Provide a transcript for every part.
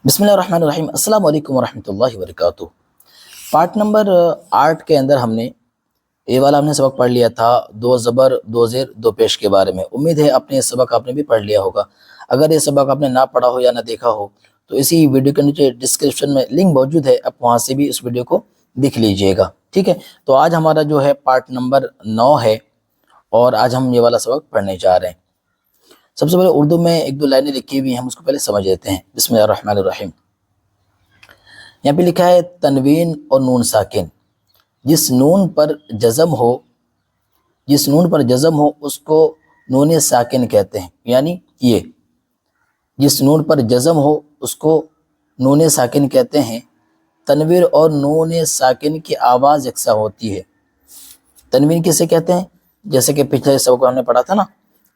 بسم اللہ الرحمن الرحیم۔ السلام علیکم ورحمۃ اللہ وبرکاتہ۔ پارٹ نمبر 8 کے اندر ہم نے یہ والا سبق پڑھ لیا تھا، دو زبر دو زیر دو پیش کے بارے میں۔ امید ہے اپنے یہ سبق آپ نے بھی پڑھ لیا ہوگا۔ اگر یہ سبق آپ نے نہ پڑھا ہو یا نہ دیکھا ہو تو اسی ویڈیو کے نیچے ڈسکرپشن میں لنک موجود ہے، آپ وہاں سے بھی اس ویڈیو کو دیکھ لیجئے گا، ٹھیک ہے۔ تو آج ہمارا جو ہے پارٹ نمبر 9 ہے اور آج ہم یہ والا سبق پڑھنے جا رہے ہیں۔ سب سے پہلے اردو میں ایک دو لائنیں لکھی ہوئی ہیں، ہم اس کو پہلے سمجھ لیتے ہیں۔ بسم اللہ الرحمن الرحیم۔ یہاں پہ لکھا ہے تنوین اور نون ساکن، جس نون پر جزم ہو اس کو نون ساکن کہتے ہیں، یعنی یہ جس نون پر جزم ہو اس کو نون ساکن کہتے ہیں۔ تنوین اور نون ساکن کی آواز یکساں ہوتی ہے۔ تنوین کسے کہتے ہیں؟ جیسے کہ پچھلے سبق ہم نے پڑھا تھا نا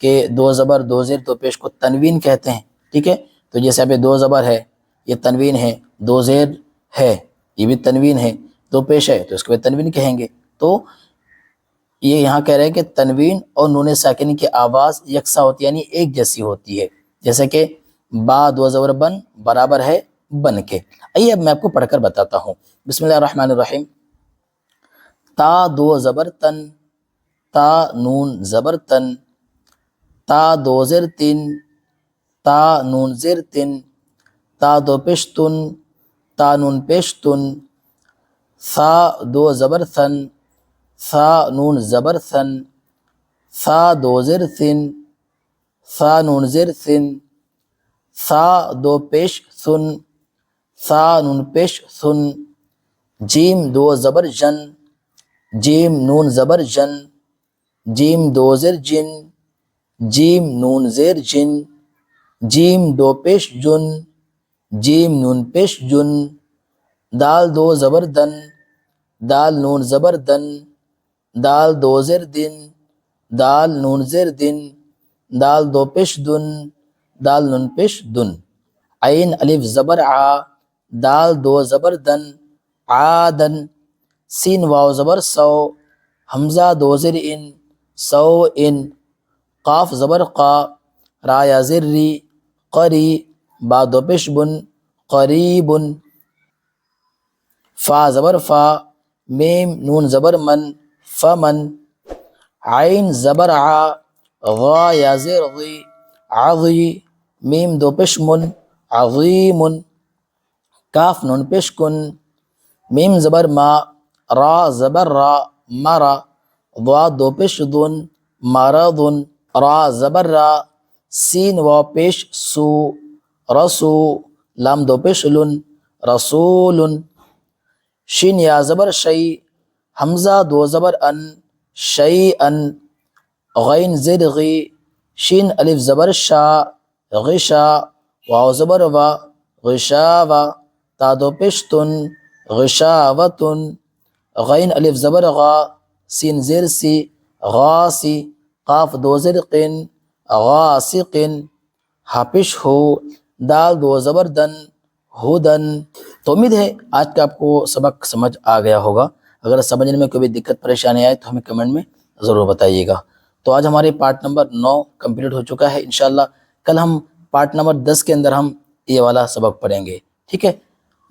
کہ دو زبر دو زیر دو پیش کو تنوین کہتے ہیں، ٹھیک ہے۔ تو جیسے ابھی دو زبر ہے یہ تنوین ہے، دو زیر ہے یہ بھی تنوین ہے، دو پیش ہے تو اس کو بھی تنوین کہیں گے۔ تو یہ یہاں کہہ رہے ہیں کہ تنوین اور نون ساکن کی آواز یکساں ہوتی ہے، یعنی ایک جیسی ہوتی ہے۔ جیسے کہ با دو زبر بن برابر ہے بن کے۔ آئیے اب میں آپ کو پڑھ کر بتاتا ہوں۔ بسم اللہ الرحمن الرحیم۔ تا دو زبر تن، تا نون زبر تن، تا دو زیر تن، تا نون زیر تن، تا دو پیش تن، تا نون پیش تن، ثا دو زبر ثن، ثا نون زبر ثن، ثا دو زیر ثن، ثا نون زیر ثن، ثا دو پیش ثن، ثا نون پیش ثن، جیم دو زبر جن، جیم نون زبر جن، جیم دو زیر جن، جیم نون زیر جن، جیم دو پیش جن، جیم نون پیش جن، دال دو زبر دن، دال نون زبر دن، دال دو زیر دن، دال نون زیر دن، دال دو پیش دن، دال نون پیش دن، عین الف زبر عا، دال دو زبر دن، عادن، سین واو زبر سو، حمزہ دو زیر ان، سو ان، قاف زبر قا، را یا زر ری، قری، با دو پیش بن، قریبن، فا زبر فا، میم نون زبر من، فمن، عین زبر عا، غا یا زیر غی، عظی، میم دو پیش من، عظیم، کاف نون پیش کن، میم زبر ما، را زبر را، مرا، ضاد دو پیش دن، مرضن، را زبر را، سین واو پیش سو، رسو، لام دو پیش لن، رسول، شین یا زبر شی، حمزہ دو زبر ان، شیئن، غین زیر غی، شین الف زبر شا، غشا، واو زبر وا، غشاوا، تا دو پیش تن، غشاوتن، غین الف زبر غا، سین زیر سی، غاسی، قاف دو زیر قن، غاسقن، ہاپش ہو، دال دو زبر دن، ہدن۔ تو امید ہے آج کا آپ کو سبق سمجھ آ گیا ہوگا۔ اگر سمجھنے میں کوئی بھی دقت پریشانی آئے تو ہمیں کمنٹ میں ضرور بتائیے گا۔ تو آج ہمارے پارٹ نمبر 9 کمپلیٹ ہو چکا ہے۔ انشاءاللہ کل ہم پارٹ نمبر 10 کے اندر ہم یہ والا سبق پڑھیں گے، ٹھیک ہے۔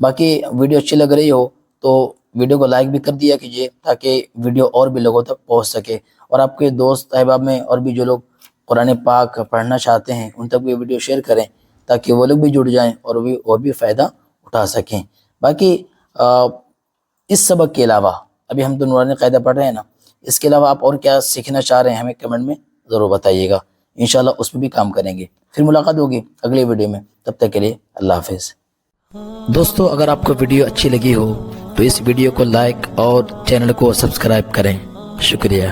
باقی ویڈیو اچھی لگ رہی ہو تو ویڈیو کو لائک بھی کر دیا کیجیے تاکہ ویڈیو اور بھی لوگوں تک پہنچ سکے، اور آپ کے دوست احباب میں اور بھی جو لوگ قرآن پاک پڑھنا چاہتے ہیں ان تک بھی ویڈیو شیئر کریں تاکہ وہ لوگ بھی جڑ جائیں اور بھی فائدہ اٹھا سکیں۔ باقی اس سبق کے علاوہ ابھی ہم تو نورانی قاعدہ پڑھ رہے ہیں نا، اس کے علاوہ آپ اور کیا سیکھنا چاہ رہے ہیں ہمیں کمنٹ میں ضرور بتائیے گا، انشاءاللہ اس میں بھی کام کریں گے۔ پھر ملاقات ہوگی اگلے ویڈیو میں، تب تک کے لیے اللہ حافظ۔ دوستو اگر آپ کو ویڈیو اچھی لگی ہو تو اس ویڈیو کو لائک اور چینل کو سبسکرائب کریں، شکریہ۔